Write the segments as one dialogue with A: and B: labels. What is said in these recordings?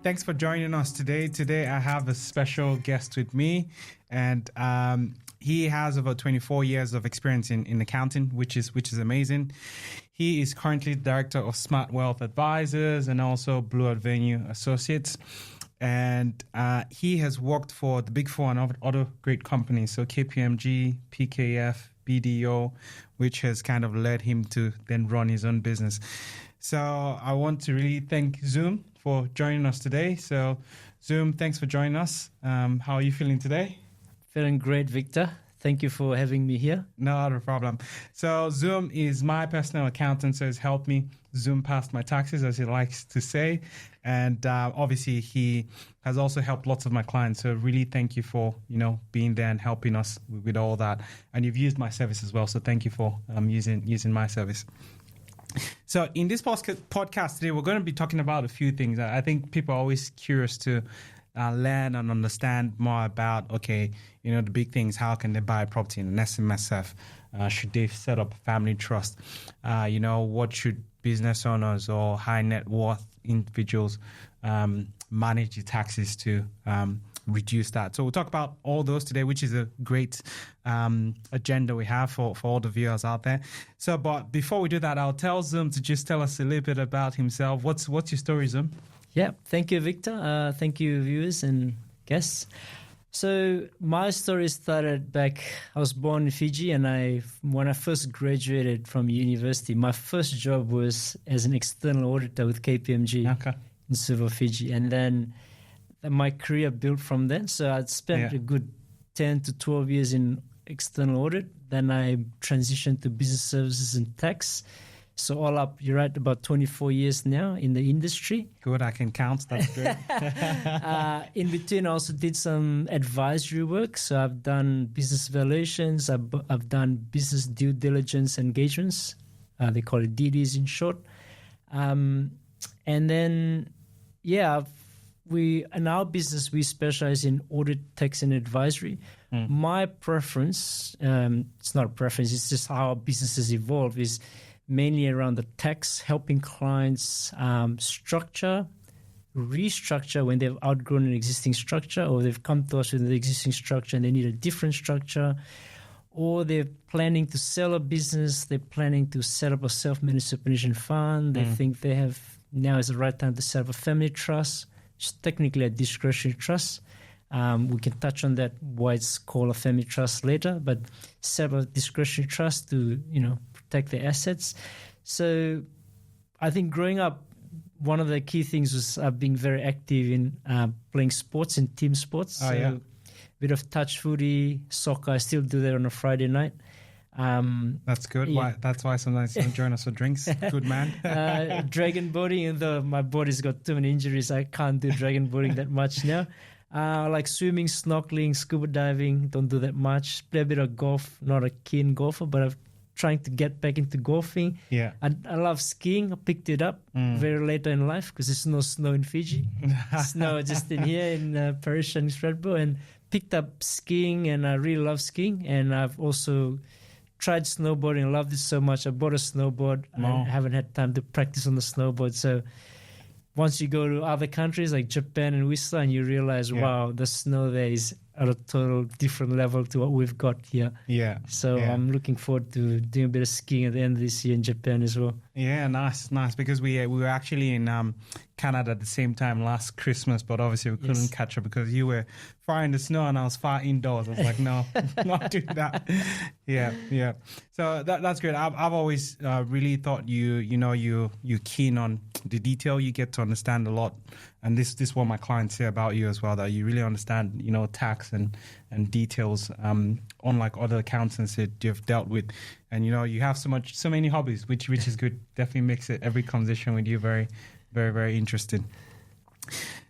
A: thanks for joining us today. Today I have a special guest with me, and he has over 24 years of experience in accounting, which is amazing. He is currently director of Smart Wealth Advisors and also Blue Avenue Associates. And he has worked for the Big Four and other great companies, so KPMG, PKF, BDO, which has kind of led him to then run his own business. So I want to really thank Zhum for joining us today. So Zhum, thanks for joining us. How are you feeling today?
B: Feeling great, Victor. Thank you for having me here.
A: Not a problem. So Zhum is my personal accountant, so he's helped me zoom past my taxes, as he likes to say. And obviously, he has also helped lots of my clients. So really thank you for, being there and helping us with all that. And you've used my service as well. So thank you for using my service. So in this podcast today, we're going to be talking about a few things. I think people are always curious to learn and understand more about, the big things. How can they buy a property in an SMSF? Should they set up a family trust? What should business owners or high net worth individuals manage the taxes to reduce that? So we'll talk about all those today, which is a great agenda we have for all the viewers out there. So, but before we do that, I'll tell Zhum to just tell us a little bit about himself. What's your story, Zhum?
B: Yeah, thank you, Victor. Thank you, viewers and guests. So my story started back, I was born in Fiji, and when I first graduated from university, my first job was as an external auditor with KPMG in Suva, Fiji. And then my career built from then. So I'd spent a good 10 to 12 years in external audit. Then I transitioned to business services and tax. So all up, you're right, about 24 years now in the industry.
A: Good, I can count. That's good.
B: In between, I also did some advisory work. So I've done business valuations. I've done business due diligence engagements. They call it DDs in short. And then, in our business, we specialize in audit, tax, and advisory. My preference, it's not a preference, it's just how our businesses evolve, is mainly around the tax, helping clients restructure when they've outgrown an existing structure, or they've come to us with the existing structure and they need a different structure, or they're planning to sell a business, they're planning to set up a self-managed superannuation fund, they think they have now is the right time to set up a family trust, which is technically a discretionary trust. We can touch on that, why it's called a family trust later, but set up a discretionary trust to, protect their assets. So I think growing up, one of the key things was being very active in playing sports and team sports. A bit of touch footy, soccer. I still do that on a Friday night.
A: That's good. Yeah. That's why sometimes you don't join us for drinks. Good man.
B: Dragon boating, even though my body's got too many injuries, I can't do dragon boating that much now. Like swimming, snorkeling, scuba diving, don't do that much. Play a bit of golf, not a keen golfer, but I'm trying to get back into golfing.
A: Yeah.
B: I love skiing. I picked it up very later in life because there's no snow in Fiji. Snow just in here in Parrish and Stradbroke, and picked up skiing, and I really love skiing. And I've also tried snowboarding. I loved it so much. I bought a snowboard. I haven't had time to practice on the snowboard. So once you go to other countries like Japan and Whistler, and you realize, wow, the snow there is at a total different level to what we've got here.
A: Yeah.
B: So I'm looking forward to doing a bit of skiing at the end of this year in Japan as well.
A: Yeah, nice. Because we were actually in Canada at the same time last Christmas, but obviously we couldn't catch up because you were far in the snow and I was far indoors. I was like, no, not doing that. Yeah. So that's great. I've always really thought you're keen on the detail. You get to understand a lot, and this is what my clients say about you as well, that you really understand tax and details, unlike other accountants that you've dealt with. And you have so many hobbies, which is good. Definitely makes every conversation with you very, very, very interesting.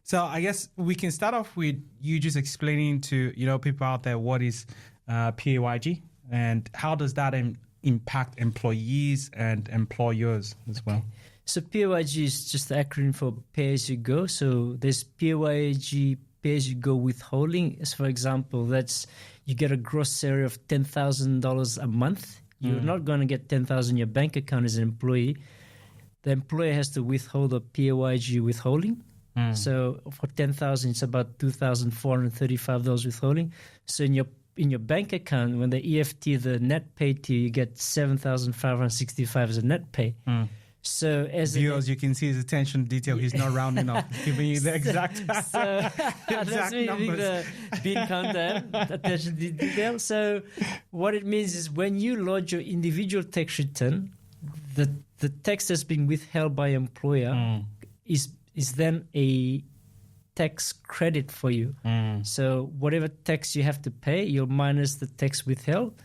A: So I guess we can start off with you just explaining to people out there what is PAYG and how does that impact employees and employers as well.
B: So PAYG is just the acronym for Pay As You Go. So there's PAYG, Pay As You Go Withholding. As for example, that's you get a gross salary of $10,000 a month. You're not going to get $10,000 in your bank account as an employee. The employer has to withhold a PAYG withholding. So for 10,000, it's about $2,435 withholding. So in your bank account, when the EFT, the net pay to you, get $7,565 as a net pay. So as
A: viewers, you can see his attention to detail. He's not rounding up, he's giving you the exact,
B: that's me doing the bean counter, attention to detail. So what it means is when you lodge your individual tax return, the tax that's been withheld by employer is then a tax credit for you. So whatever tax you have to pay, you'll minus the tax withheld.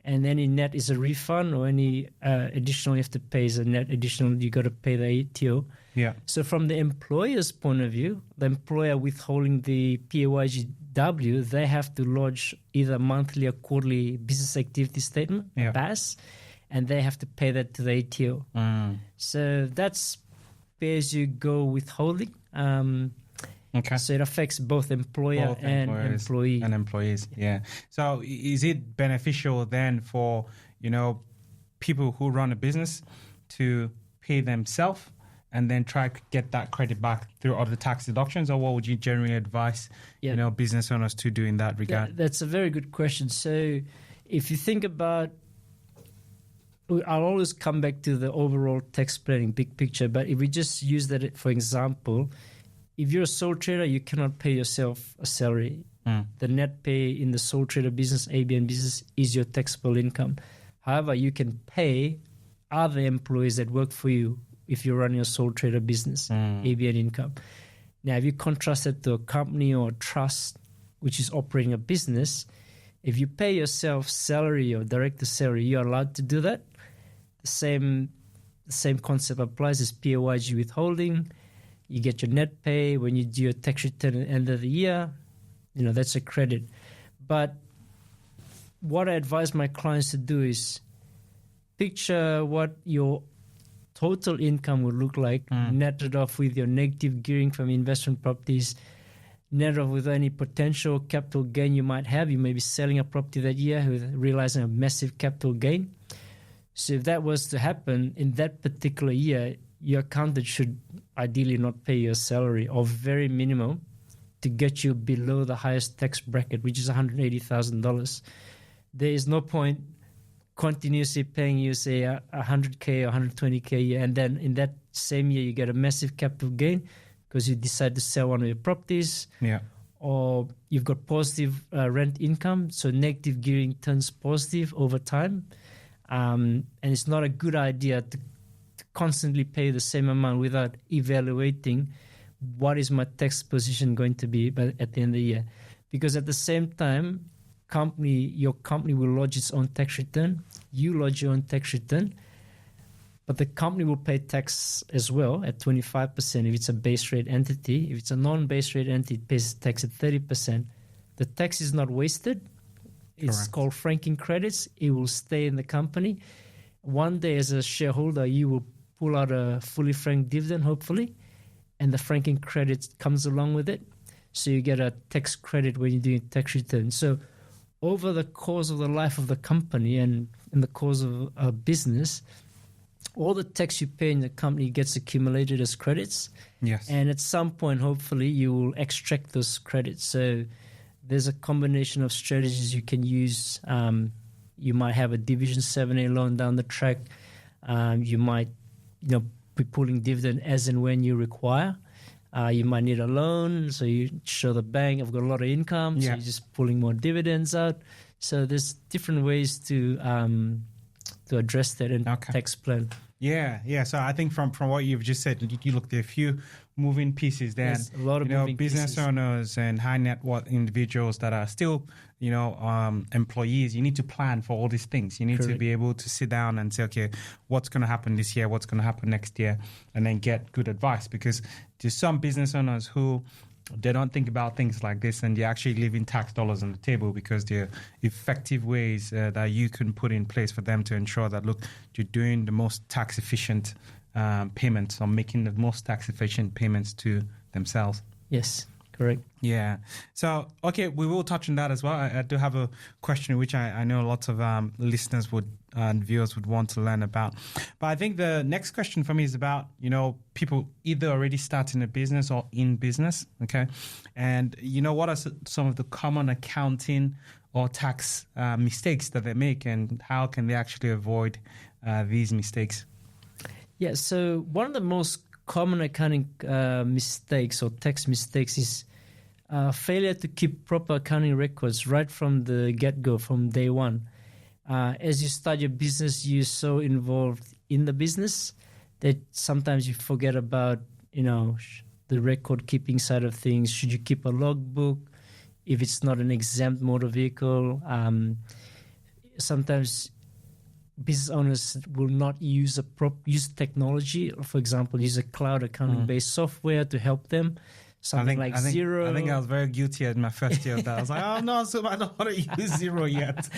B: And any net is a refund, or any additional you have to pay is a net additional. You got to pay the ATO.
A: Yeah.
B: So from the employer's point of view, the employer withholding the PAYGW, they have to lodge either monthly or quarterly business activity statement, BAS, and they have to pay that to the ATO. So that's pay-as-you-go withholding.
A: Okay.
B: So it affects both employer and employee.
A: And employees, yeah. So is it beneficial then for, people who run a business to pay themselves and then try to get that credit back through other tax deductions? Or what would you generally advise, business owners to do in that regard?
B: That's a very good question. So if you think about, I'll always come back to the overall tax planning, big picture. But if we just use that for example, if you're a sole trader, you cannot pay yourself a salary. The net pay in the sole trader business, ABN business, is your taxable income. However, you can pay other employees that work for you if you run your sole trader business, ABN income. Now, if you contrast it to a company or a trust, which is operating a business, if you pay yourself salary or director salary, you're allowed to do that. The same concept applies as PAYG withholding. You get your net pay when you do your tax return at the end of the year. That's a credit. But what I advise my clients to do is picture what your total income would look like, netted off with your negative gearing from investment properties, netted off with any potential capital gain you might have. You may be selling a property that year with realizing a massive capital gain. So if that was to happen in that particular year, your accountant should ideally not pay your salary, or very minimum, to get you below the highest tax bracket, which is $180,000. There is no point continuously paying you, say, $100K or $120K a year, and then in that same year you get a massive capital gain because you decide to sell one of your properties, or you've got positive rent income, so negative gearing turns positive over time, and it's not a good idea to constantly pay the same amount without evaluating what is my tax position going to be at the end of the year. Because at the same time, your company will lodge its own tax return, you lodge your own tax return, but the company will pay tax as well at 25% if it's a base rate entity. If it's a non-base rate entity, it pays tax at 30%. The tax is not wasted. It's called franking credits. It will stay in the company. One day as a shareholder, you will pull out a fully franked dividend, hopefully, and the franking credit comes along with it. So you get a tax credit when you're doing tax return. So over the course of the life of the company and in the course of a business, all the tax you pay in the company gets accumulated as credits.
A: Yes.
B: And at some point, hopefully, you will extract those credits. So there's a combination of strategies you can use. You might have a Division 7A loan down the track. You might be pulling dividend as and when you require. You might need a loan, so you show the bank, I've got a lot of income, so you're just pulling more dividends out. So there's different ways to address that in tax plan.
A: Yeah. So I think from what you've just said, you looked at a few moving pieces there.
B: Yes, a lot of moving
A: business
B: pieces.
A: owners and high net worth individuals that are still, employees. You need to plan for all these things. You need to be able to sit down and say, okay, what's going to happen this year? What's going to happen next year? And then get good advice, because there's some business owners who they don't think about things like this, and they're actually leaving tax dollars on the table because they're effective ways that you can put in place for them to ensure that, look, you're doing the most tax efficient payments, or making the most tax efficient payments to themselves.
B: Yes, Correct.
A: Yeah. So, okay, we will touch on that as well. I do have a question which I know lots of listeners would and viewers would want to learn about. But I think the next question for me is about, people either already starting a business or in business, okay? And, what are some of the common accounting or tax mistakes that they make, and how can they actually avoid these mistakes?
B: Yeah, so one of the most common accounting mistakes or tax mistakes is failure to keep proper accounting records right from the get-go, from day one. As you start your business, you're so involved in the business that sometimes you forget about, the record-keeping side of things. Should you keep a logbook if it's not an exempt motor vehicle? Sometimes business owners will not use use technology. For example, use a cloud accounting-based software to help them. Something like Xero.
A: I think I was very guilty in my first year of that. I was like, oh no, so I don't want to use Xero yet.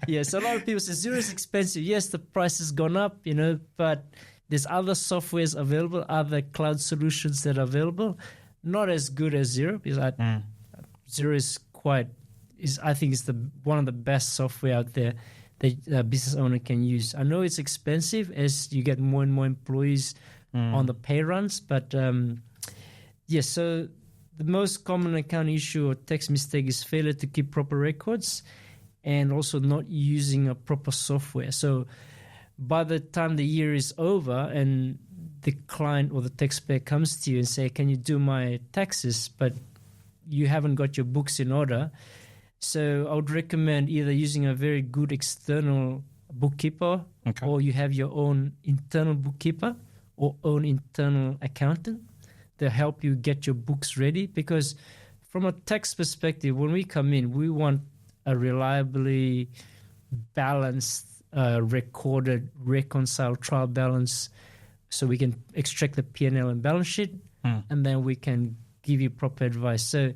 B: Yeah, so a lot of people say Xero is expensive. Yes, the price has gone up, but there's other softwares available, other cloud solutions that are available. Not as good as Xero, because Xero is I think it's one of the best software out there that a business owner can use. I know it's expensive as you get more and more employees on the pay runs, but so the most common accounting issue or tax mistake is failure to keep proper records and also not using a proper software. So by the time the year is over and the client or the taxpayer comes to you and say, can you do my taxes, but you haven't got your books in order. So I would recommend either using a very good external bookkeeper or you have your own internal bookkeeper or own internal accountant to help you get your books ready. Because from a tax perspective, when we come in, we want a reliably balanced, recorded, reconciled trial balance so we can extract the P&L and balance sheet and then we can give you proper advice. So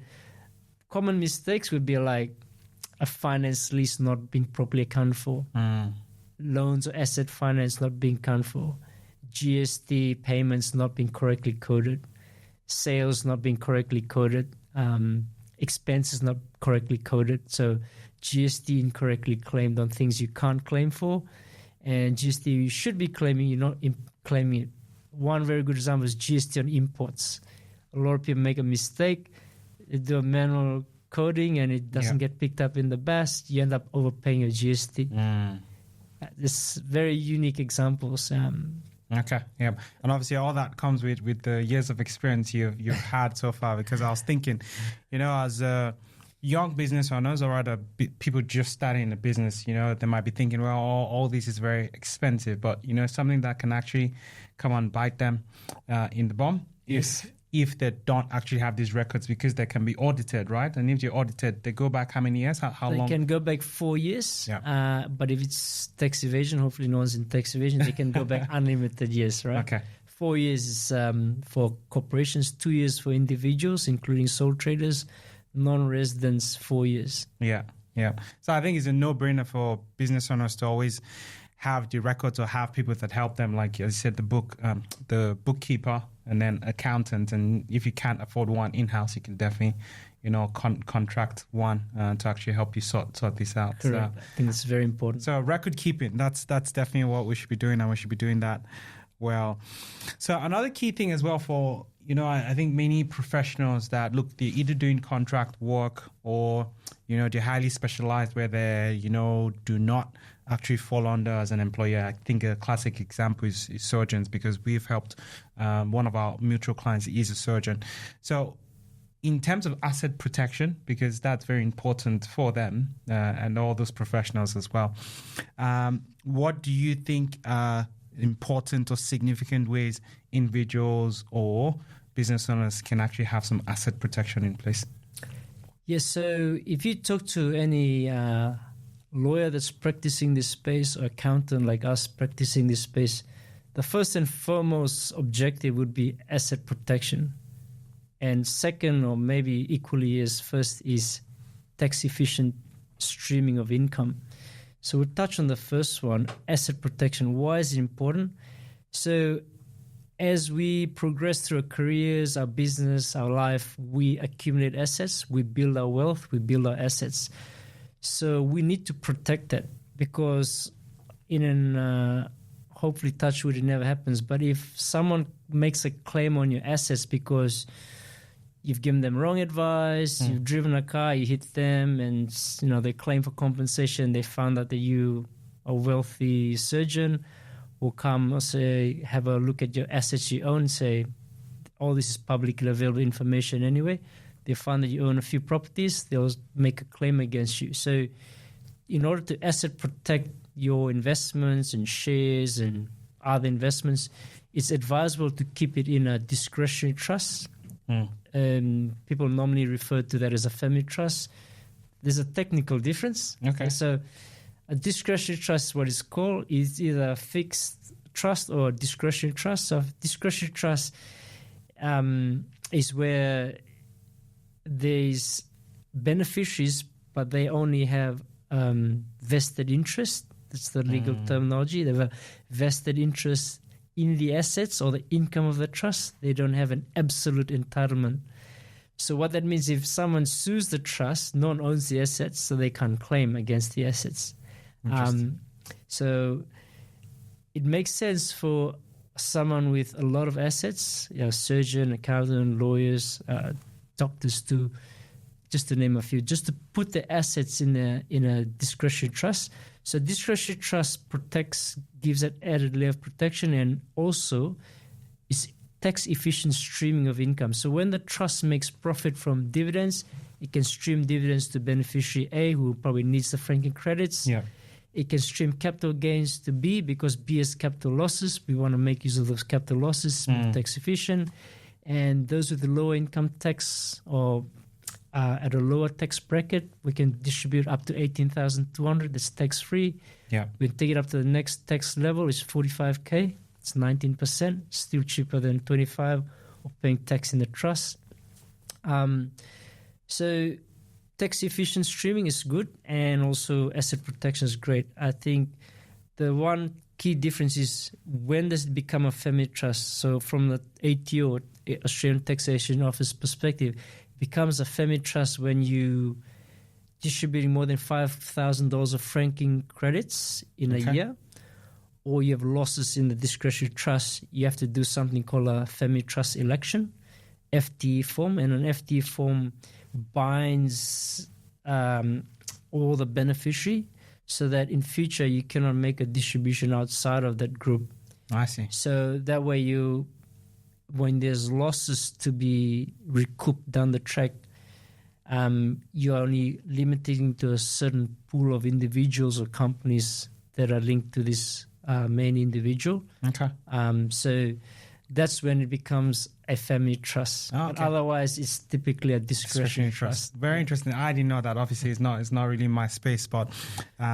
B: common mistakes would be like a finance lease not being properly accounted for, loans or asset finance not being accounted for, GST payments not being correctly coded, sales not being correctly coded, expenses not correctly coded. So GST incorrectly claimed on things you can't claim for, and GST you should be claiming, you're not claiming it. One very good example is GST on imports. A lot of people make a mistake, they do a manual coding and it doesn't get picked up in the BAS. You end up overpaying your GST. This very unique examples.
A: Okay, yeah, and obviously all that comes with the years of experience you've had so far. Because I was thinking, as young business owners or other people just starting a business, they might be thinking, well, all this is very expensive, but something that can actually come and bite them in the bum if they don't actually have these records, because they can be audited, right? And if you're audited, they go back how many years? How long?
B: They can go back 4 years. Yeah. But if it's tax evasion, hopefully no one's in tax evasion, they can go back unlimited years, right?
A: Okay.
B: 4 years is for corporations, 2 years for individuals, including sole traders, non-residents, 4 years.
A: Yeah. So I think it's a no-brainer for business owners to always have the records or have people that help them, like as you said, the bookkeeper and then accountant. And if you can't afford one in-house, you can definitely, contract one to actually help you sort this out.
B: Correct. So, I think it's very important.
A: So record keeping, that's definitely what we should be doing, and we should be doing that well. So another key thing as well for, I think many professionals that look, they're either doing contract work or, they're highly specialized where they, do not actually fall under as an employer. I think a classic example is surgeons, because we've helped one of our mutual clients is a surgeon. So in terms of asset protection, because that's very important for them and all those professionals as well, what do you think are important or significant ways individuals or business owners can actually have some asset protection in place?
B: Yes, so if you talk to any lawyer that's practicing this space or accountant like us practicing this space, the first and foremost objective would be asset protection. And second, or maybe equally as first, is tax-efficient streaming of income. So we'll touch on the first one, asset protection. Why is it important? So as we progress through our careers, our business, our life, we accumulate assets, we build our wealth, we build our assets. So we need to protect that, because hopefully, touch wood, it never happens. But if someone makes a claim on your assets because you've given them wrong advice, you've driven a car, you hit them, and they claim for compensation, they found out that you are a wealthy surgeon, will come or say, have a look at your assets you own, say, all this is publicly available information anyway. They find that you own a few properties, they'll make a claim against you. So in order to asset protect your investments and shares and other investments, it's advisable to keep it in a discretionary trust. People normally refer to that as a family trust. There's a technical difference.
A: Okay.
B: So a discretionary trust, what it's called, is either a fixed trust or a discretionary trust. So discretionary trust is where there's beneficiaries, but they only have vested interest. That's the legal terminology. They have a vested interest in the assets or the income of the trust. They don't have an absolute entitlement. So what that means, if someone sues the trust, no one owns the assets, so they can't claim against the assets. So it makes sense for someone with a lot of assets, surgeon, accountant, lawyers, doctors, just to name a few, just to put the assets in a discretionary trust. So discretionary trust gives that added layer of protection, and also is tax-efficient streaming of income. So when the trust makes profit from dividends, it can stream dividends to beneficiary A, who probably needs the franking credits.
A: Yeah.
B: It can stream capital gains to B, because B has capital losses. We want to make use of those capital losses, tax efficient. And those with the lower income tax or at a lower tax bracket, we can distribute up to $18,200. That's tax-free.
A: Yeah.
B: We take it up to the next tax level, is $45K. It's 19%, still cheaper than 25% of paying tax in the trust. So tax-efficient streaming is good, and also asset protection is great. I think the one key difference is, when does it become a family trust? So from the ATO, Australian Taxation Office perspective, it becomes a family trust when you distributing more than $5,000 of franking credits in a year, or you have losses in the discretionary trust. You have to do something called a family trust election, FTE form, and an FTE form binds all the beneficiary, so that in future you cannot make a distribution outside of that group.
A: I see.
B: So that way when there's losses to be recouped down the track, you're only limiting to a certain pool of individuals or companies that are linked to this main individual.
A: Okay.
B: So that's when it becomes a family trust.
A: Oh,
B: But otherwise, it's typically a discretionary trust.
A: Very interesting. I didn't know that. Obviously, it's not really my space, but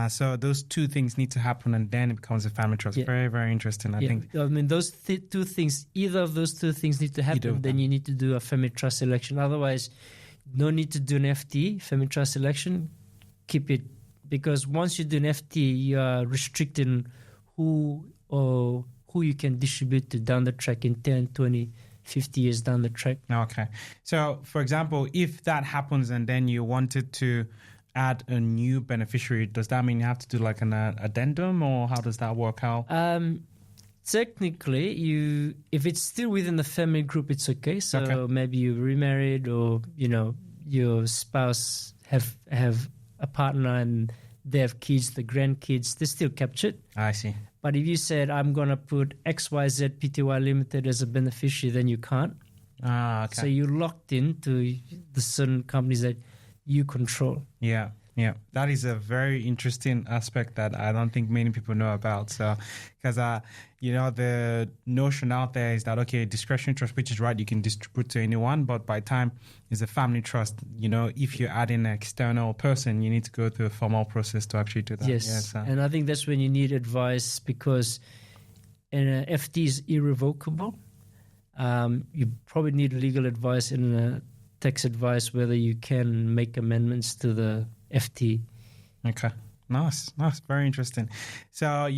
A: so those two things need to happen, and then it becomes a family trust.
B: Yeah.
A: Very, very interesting. I think.
B: I mean, those two things, either of those two things need to happen, then you need to do a family trust election. Otherwise, no need to do an FT, family trust election. Keep it, because once you do an FT, you are restricting who you can distribute to down the track in 10, 20, 50 years down the track.
A: Okay. So, for example, if that happens and then you wanted to add a new beneficiary, does that mean you have to do like an addendum, or how does that work out?
B: Technically, if it's still within the family group, it's okay. So maybe you remarried, or your spouse have a partner and they have kids, the grandkids, they're still captured.
A: I see.
B: But if you said, I'm going to put XYZ Pty Limited as a beneficiary, then you can't.
A: Okay.
B: So you're locked into the certain companies that you control.
A: Yeah. That is a very interesting aspect that I don't think many people know about. So, because, the notion out there is that, okay, discretionary trust, which is right, you can distribute to anyone, but by the time it's a family trust, if you're adding an external person, you need to go through a formal process to actually do that.
B: Yes. And I think that's when you need advice, because an FT is irrevocable. You probably need legal advice and tax advice whether you can make amendments to the FT.
A: Okay. Nice. Very interesting. So,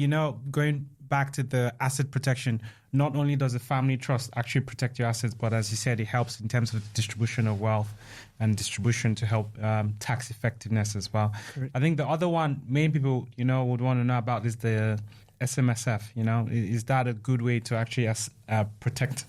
A: going back to the asset protection, not only does the family trust actually protect your assets, but as you said, it helps in terms of distribution of wealth and distribution to help tax effectiveness as well.
B: Correct.
A: I think the other one main people, would want to know about is the SMSF. Is that a good way to actually protect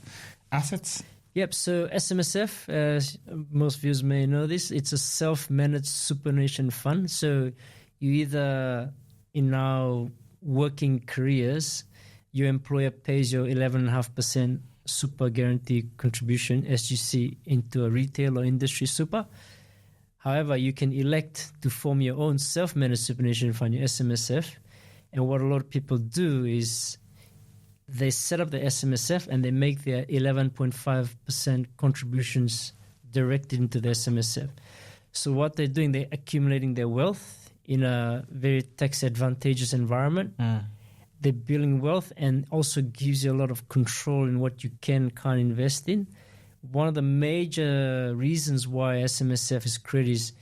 A: assets?
B: Yep, so SMSF, as most viewers may know this, it's a self-managed superannuation fund. So you either, in our working careers, your employer pays your 11.5% super guarantee contribution, SGC, into a retail or industry super. However, you can elect to form your own self-managed superannuation fund, your SMSF. And what a lot of people do is they set up the SMSF and they make their 11.5% contributions directed into the SMSF. So what they're doing, they're accumulating their wealth in a very tax advantageous environment. They're building wealth and also gives you a lot of control in what you can't invest in. One of the major reasons why SMSF is created is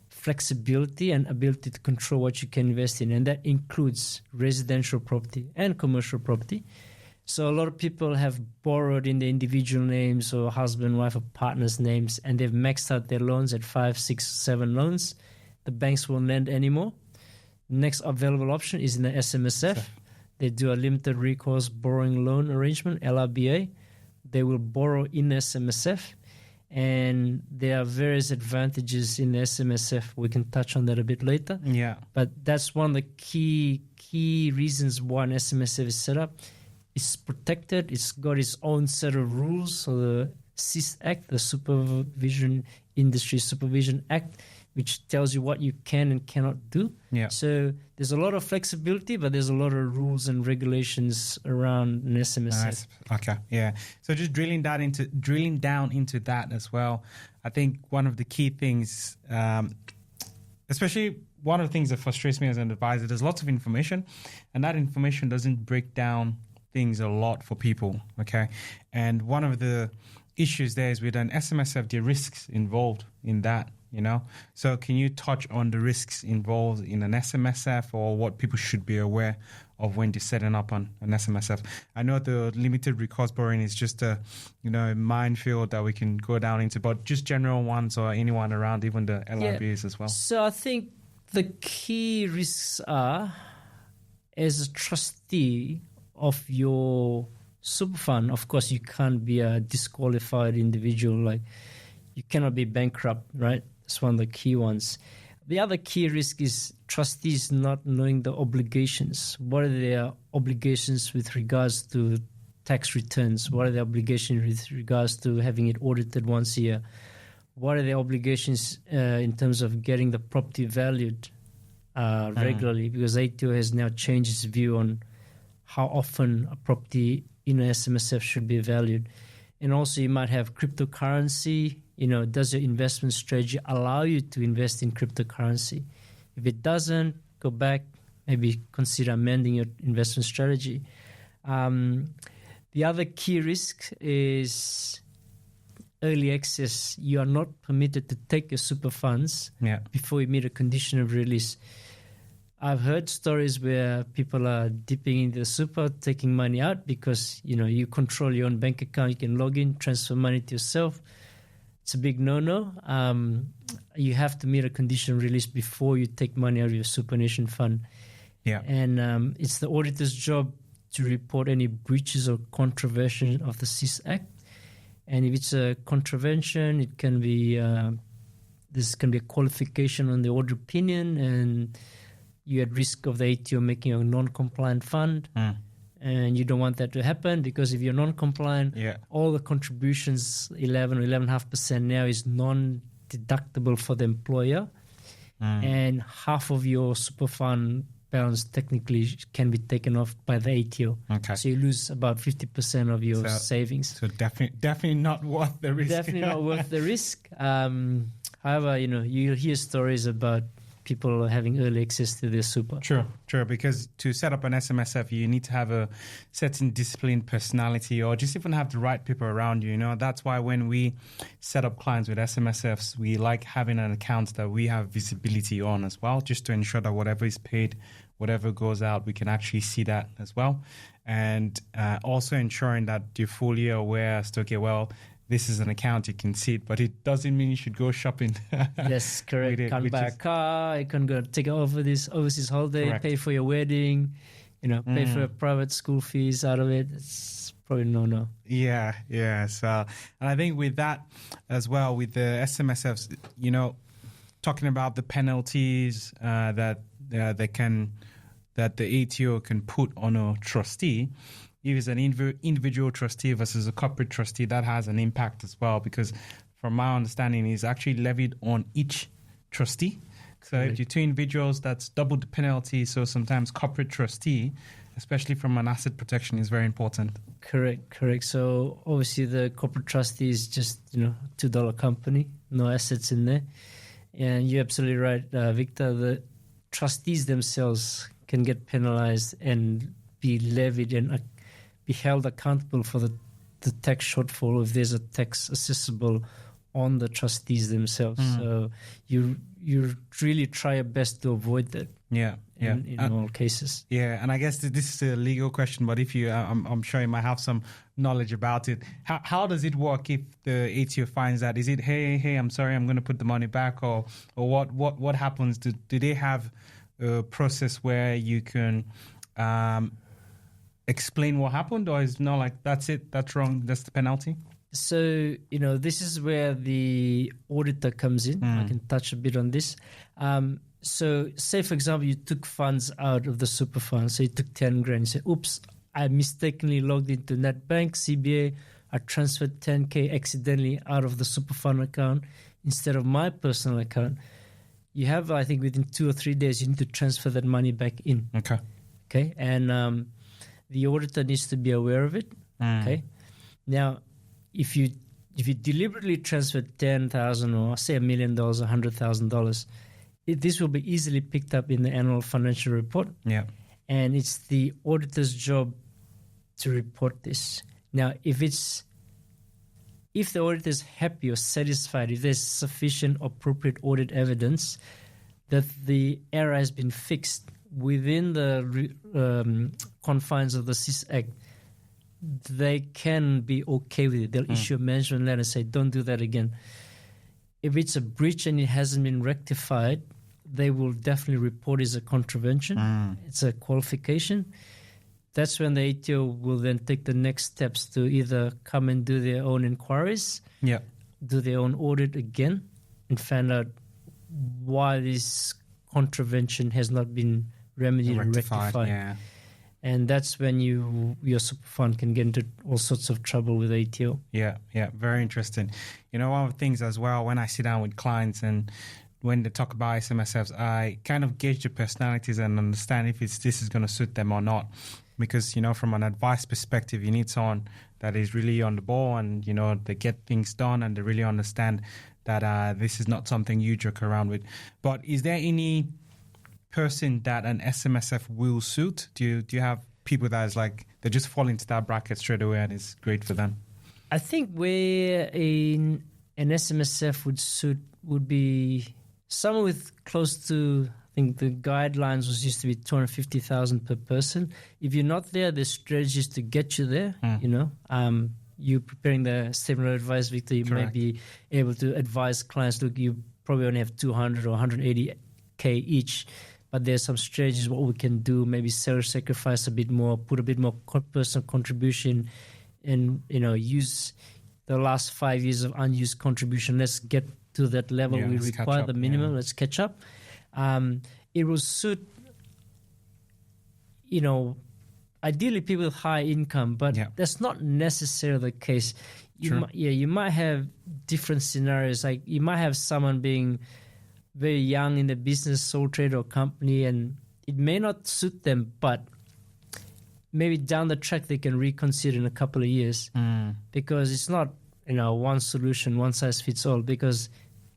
B: flexibility and ability to control what you can invest in, and that includes residential property and commercial property. So a lot of people have borrowed in their individual names or husband, wife, or partner's names, and they've maxed out their loans at 5, 6, 7 loans. The banks won't lend anymore. Next available option is in the SMSF. They do a limited recourse borrowing loan arrangement, LRBA. They will borrow in the SMSF, and there are various advantages in the SMSF. We can touch on that a bit later.
A: Yeah.
B: But that's one of the key reasons why an SMSF is set up. It's protected. It's got its own set of rules. So the SIS Act, the Supervision Industry Supervision Act, which tells you what you can and cannot do.
A: Yeah.
B: So there's a lot of flexibility, but there's a lot of rules and regulations around an SMSF.
A: Nice. Okay, yeah. So just drilling down into that as well. I think one of the key things, especially one of the things that frustrates me as an advisor, there's lots of information, and that information doesn't break down things a lot for people. Okay, and one of the issues there is with an SMSF, the risks involved in that. So can you touch on the risks involved in an SMSF or what people should be aware of when they're setting up on an SMSF? I know the limited recourse borrowing is just a minefield that we can go down into, but just general ones or anyone around, even the LRBs as well.
B: So I think the key risks are, as a trustee of your super fund, of course you can't be a disqualified individual, like you cannot be bankrupt, right? That's one of the key ones. The other key risk is trustees not knowing the obligations. What are their obligations with regards to tax returns? What are the obligations with regards to having it audited once a year? What are the obligations in terms of getting the property valued regularly? Because ATO has now changed its view on how often a property in an SMSF should be valued. And also you might have cryptocurrency. Does your investment strategy allow you to invest in cryptocurrency? If it doesn't, go back, maybe consider amending your investment strategy. The other key risk is early access. You are not permitted to take your super funds before you meet a condition of release. I've heard stories where people are dipping into the super, taking money out because, you control your own bank account. You can log in, transfer money to yourself. It's a big no-no. You have to meet a condition release before you take money out of your superannuation fund.
A: Yeah.
B: And it's the auditor's job to report any breaches or contravention of the SIS Act. And if it's a contravention, it can be this can be a qualification on the audit opinion, and you're at risk of the ATO making a non-compliant fund. And you don't want that to happen, because if you're non-compliant, all the contributions, 11 or 11.5% now, is non-deductible for the employer. And half of your super fund balance technically can be taken off by the ATO. Okay. So you lose about 50% of your savings.
A: So definitely not worth the risk.
B: Definitely not worth the risk. However, you'll hear stories about people having early access to their super.
A: True. Because to set up an SMSF, you need to have a certain disciplined personality, or just even have the right people around you. That's why when we set up clients with SMSFs, we like having an account that we have visibility on as well, just to ensure that whatever is paid whatever goes out, we can actually see that as well. And also ensuring that you're fully aware as to, okay, well, this is an account, you can see it, but it doesn't mean you should go shopping.
B: Yes, correct. You can buy a car, you can go take over this overseas holiday, correct. Pay for your wedding, pay for your private school fees out of it. It's probably no.
A: Yeah. So, and I think with that as well, with the SMSFs, talking about the penalties that the ATO can put on a trustee. If it's an individual trustee versus a corporate trustee, that has an impact as well, because from my understanding, it's actually levied on each trustee. So if you're two individuals, that's double the penalty. So sometimes corporate trustee, especially from an asset protection, is very important.
B: Correct. So obviously the corporate trustee is just, $2 company, no assets in there. And you're absolutely right, Victor. The trustees themselves can get penalized and be levied and be held accountable for the tax shortfall if there's a tax accessible on the trustees themselves. So you really try your best to avoid that. In all cases.
A: Yeah, and I guess this is a legal question, but if you, I'm sure you might have some knowledge about it. How does it work if the ATO finds that? Is it, hey, I'm sorry, I'm going to put the money back, or what happens? Do they have a process where you can explain what happened, or is no, like, that's it, that's wrong, that's the penalty?
B: So, this is where the auditor comes in. I can touch a bit on this. So say, for example, you took funds out of the super fund. So you took 10 grand. You say, oops, I mistakenly logged into NetBank, CBA. I transferred 10K accidentally out of the super fund account instead of my personal account. You have, I think, within 2 or 3 days, you need to transfer that money back in. Okay. And the auditor needs to be aware of it. Okay. Now, if you deliberately transferred $10,000 or say $1 million or $100,000, this will be easily picked up in the annual financial report.
A: Yeah.
B: And it's the auditor's job to report this. Now, if the auditor is happy or satisfied, if there's sufficient appropriate audit evidence that the error has been fixed within the confines of the SIS Act, they can be okay with it. They'll issue a management letter and say, don't do that again. If it's a breach and it hasn't been rectified, they will definitely report it as a contravention. It's a qualification. That's when the ATO will then take the next steps to either come and do their own inquiries, do their own audit again, and find out why this contravention has not been remedied and rectified.
A: Yeah.
B: And that's when your super fund can get into all sorts of trouble with ATO. Yeah,
A: very interesting. One of the things as well, when I sit down with clients and when they talk about SMSFs, I kind of gauge the personalities and understand if this is going to suit them or not. Because, from an advice perspective, you need someone that is really on the ball and, they get things done and they really understand that this is not something you joke around with. But is there any person that an SMSF will suit? Do you have people that is like, they just fall into that bracket straight away and it's great for them?
B: I think where an SMSF would suit would be someone with close to, I think the guidelines used to be 250,000 per person. If you're not there, there's strategies to get you there. You preparing the statement of advice, Victor, you might be able to advise clients, look, you probably only have 200 or 180K each, but there's some strategies what we can do, maybe self-sacrifice a bit more, put a bit more personal contribution, and use the last 5 years of unused contribution. Let's get to that level. We require the minimum. Let's catch up. It will suit, ideally people with high income, but that's not necessarily the case. You might have different scenarios. Like you might have someone being very young in the business, sole trader or company, and it may not suit them, but maybe down the track they can reconsider in a couple of years because it's not one solution, one size fits all, because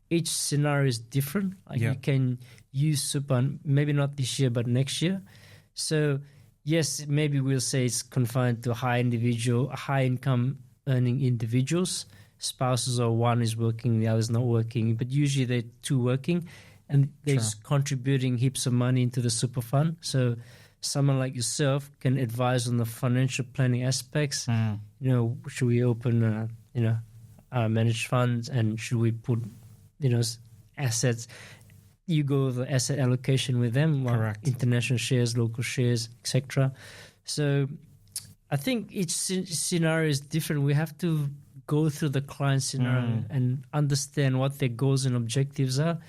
B: each scenario is different. Like you can use super, maybe not this year, but next year. So yes, maybe we'll say it's confined to high income earning individuals, spouses, or one is working, the other is not working, but usually they're two working. and they're just contributing heaps of money into the super fund. So someone like yourself can advise on the financial planning aspects. Should we open, managed funds, and should we put, assets? You go with the asset allocation with them, like international shares, local shares, etc. So I think each scenario is different. We have to go through the client scenario and understand what their goals and objectives are.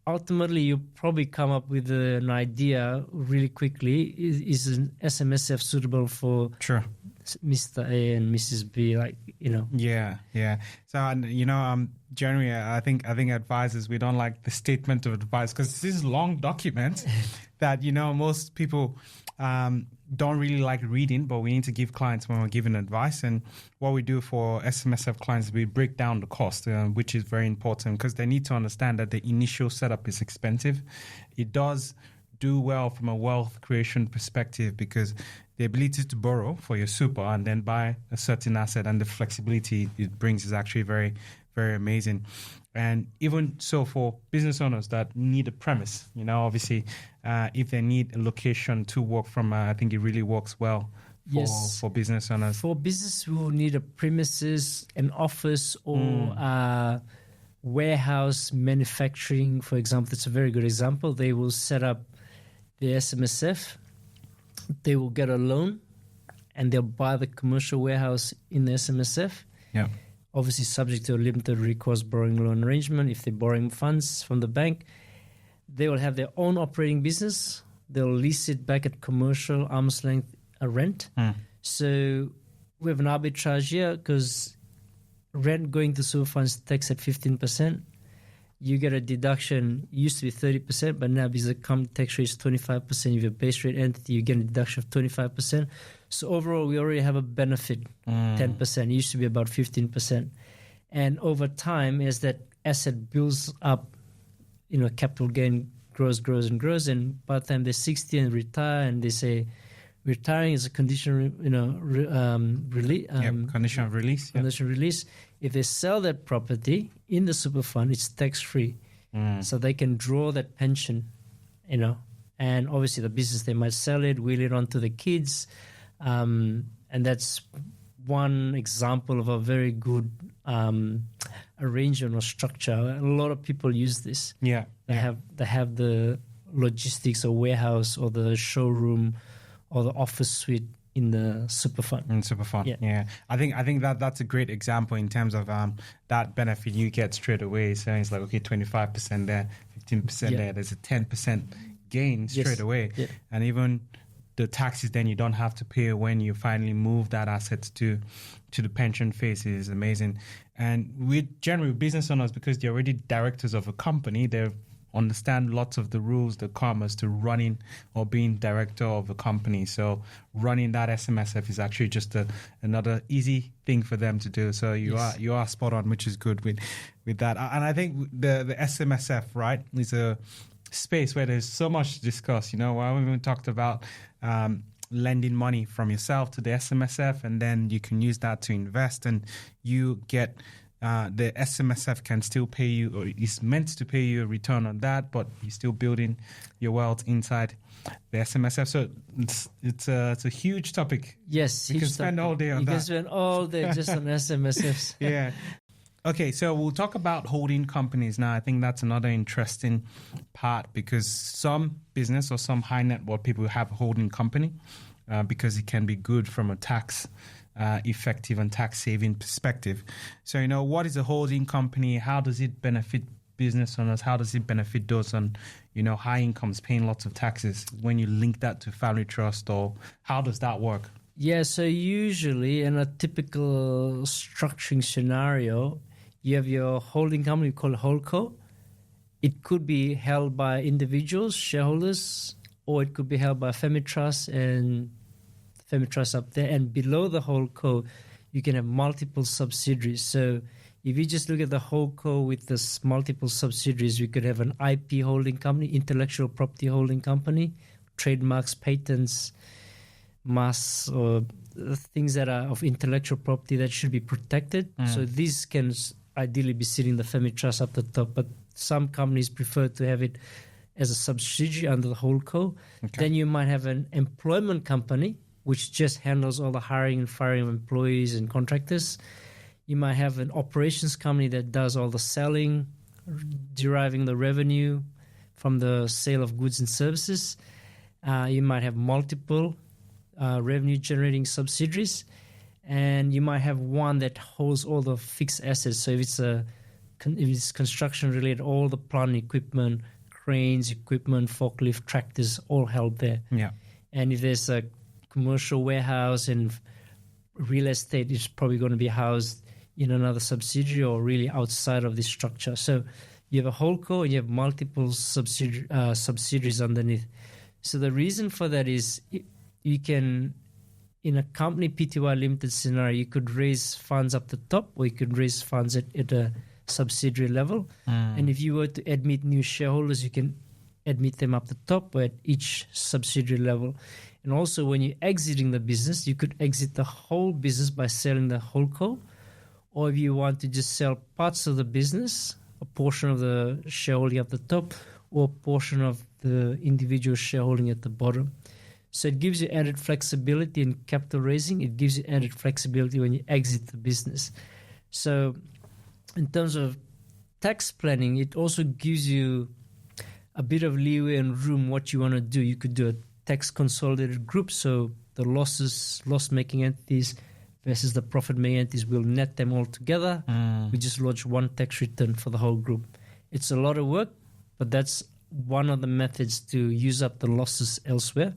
B: Ultimately, you probably come up with an idea really quickly. Is an SMSF suitable for Mr. A and Mrs. B?
A: Yeah. So, generally, I think advisors, we don't like the statement of advice because this is long documents that, most people don't really like reading, but we need to give clients when we're giving advice. And what we do for SMSF clients is we break down the cost, which is very important because they need to understand that the initial setup is expensive. It does do well from a wealth creation perspective because the ability to borrow for your super and then buy a certain asset and the flexibility it brings is actually very, very amazing. And even so for business owners that need a premise, obviously, if they need a location to work from, I think it really works well for business owners.
B: For business who need a premises, an office, or warehouse manufacturing, for example, it's a very good example. They will set up the SMSF, they will get a loan, and they'll buy the commercial warehouse in the SMSF.
A: Yeah.
B: Obviously subject to a limited recourse borrowing loan arrangement. If they're borrowing funds from the bank, they will have their own operating business. They'll lease it back at commercial arm's length rent. So we have an arbitrage here because rent going to super funds tax at 15%. You get a deduction, used to be 30%, but now because the income tax rate is 25%, if you're a base rate entity, you get a deduction of 25%. So overall, we already have a benefit, 10%. It used to be about 15%. And over time, as that asset builds up, capital gain grows. And by the time they're 60 and retire, and they say retiring is a condition,
A: condition of release.
B: Condition of release. If they sell that property in the super fund, it's tax-free. So they can draw that pension, and obviously the business, they might sell it, wheel it on to the kids. And that's one example of a very good arrangement or structure. A lot of people use this. They have the logistics or warehouse or the showroom or the office suite in the super fund.
A: Yeah. I think that's a great example in terms of that benefit you get straight away. So it's like, okay, 25% there, 15% there. There's a 10% gain straight away. Yeah. And even the taxes then you don't have to pay when you finally move that asset to the pension phase is amazing. And with generally business owners, because they're already directors of a company, they understand lots of the rules that come as to running or being director of a company. So running that SMSF is actually just another easy thing for them to do. So you are spot on, which is good with that. And I think the SMSF, right, is a space where there's so much to discuss. We even talked about lending money from yourself to the SMSF, and then you can use that to invest, and you get the SMSF can still pay you, or is meant to pay you a return on that, but you're still building your wealth inside the SMSF. So it's a huge topic.
B: Yes,
A: you can spend all day on that.
B: You can spend all day just on SMSFs.
A: Yeah. Okay, so we'll talk about holding companies now. I think that's another interesting part because some business or some high net worth people have a holding company because it can be good from a tax effective and tax saving perspective. So, what is a holding company? How does it benefit business owners? How does it benefit those on, high incomes paying lots of taxes when you link that to family trust, or how does that work?
B: Yeah, so usually in a typical structuring scenario, you have your holding company called holdco. It could be held by individuals, shareholders, or it could be held by family trust and family trust up there. And below the holdco, you can have multiple subsidiaries. So if you just look at the holdco with this multiple subsidiaries, we could have an IP holding company, intellectual property holding company, trademarks, patents, masks, or things that are of intellectual property that should be protected. So these can ideally be sitting the family trust up the top, but some companies prefer to have it as a subsidiary under the holdco.
A: Okay.
B: Then you might have an employment company, which just handles all the hiring and firing of employees and contractors. You might have an operations company that does all the selling, deriving the revenue from the sale of goods and services. You might have multiple revenue-generating subsidiaries, and you might have one that holds all the fixed assets. So if it's construction-related, all the plant and equipment, cranes, equipment, forklift, tractors, all held there.
A: Yeah.
B: And if there's a commercial warehouse and real estate, it's probably going to be housed in another subsidiary or really outside of this structure. So you have a holdco and you have multiple subsidiaries underneath. So the reason for that is you can, in a company PTY limited scenario, you could raise funds up the top or you could raise funds at a subsidiary level. And if you were to admit new shareholders, you can admit them up the top or at each subsidiary level. And also when you're exiting the business, you could exit the whole business by selling the holdco. Or if you want to just sell parts of the business, a portion of the shareholding at the top or a portion of the individual shareholding at the bottom. So it gives you added flexibility in capital raising. It gives you added flexibility when you exit the business. So in terms of tax planning, it also gives you a bit of leeway and room what you want to do. You could do a tax consolidated group, so the loss-making entities versus the profit-making entities, we'll net them all together. We just lodge one tax return for the whole group. It's a lot of work, but that's one of the methods to use up the losses elsewhere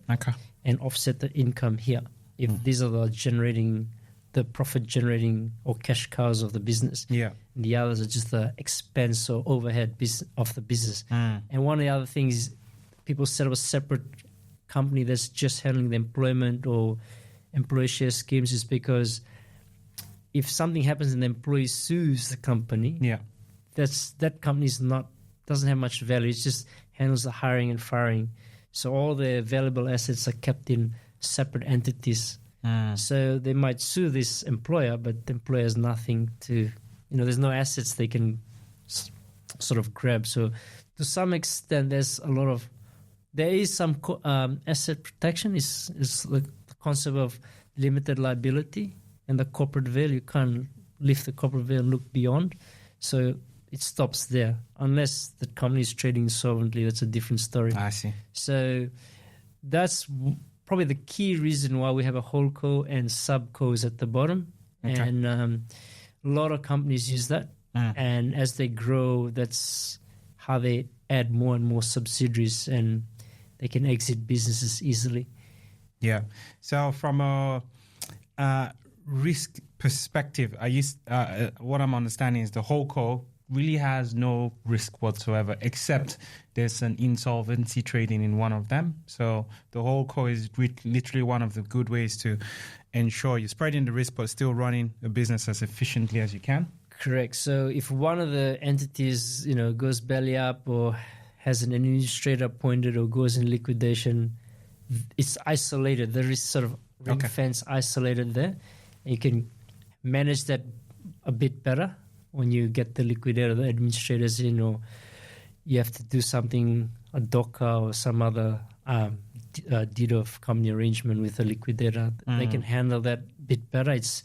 B: and offset the income here. If these are the profit-generating or cash cows of the business.
A: Yeah.
B: And the others are just the expense or overhead of the business. And one of the other things is people set up a separate company that's just handling the employment or employee share schemes is because if something happens and the employee sues the company, that company doesn't have much value. It just handles the hiring and firing. So all the available assets are kept in separate entities. So they might sue this employer, but the employer has nothing to, there's no assets they can sort of grab. So to some extent, there is some asset protection. Is the concept of limited liability and the corporate veil. You can't lift the corporate veil and look beyond. So it stops there. Unless the company is trading insolvently, that's a different story.
A: I see.
B: So that's probably the key reason why we have a holdco and subcos at the bottom. Okay. And a lot of companies use that. And as they grow, that's how they add more and more subsidiaries and they can exit businesses easily.
A: Yeah. So from a risk perspective, what I'm understanding is the holdco really has no risk whatsoever, except there's an insolvency trading in one of them. So the holdco is literally one of the good ways to ensure you're spreading the risk but still running a business as efficiently as you can.
B: Correct. So if one of the entities, goes belly up or has an administrator appointed or goes in liquidation, it's isolated. There is sort of ring fence isolated there. You can manage that a bit better when you get the liquidator, the administrators in, or you have to do something, a DOCA or some other deed of company arrangement with a liquidator. They can handle that a bit better. It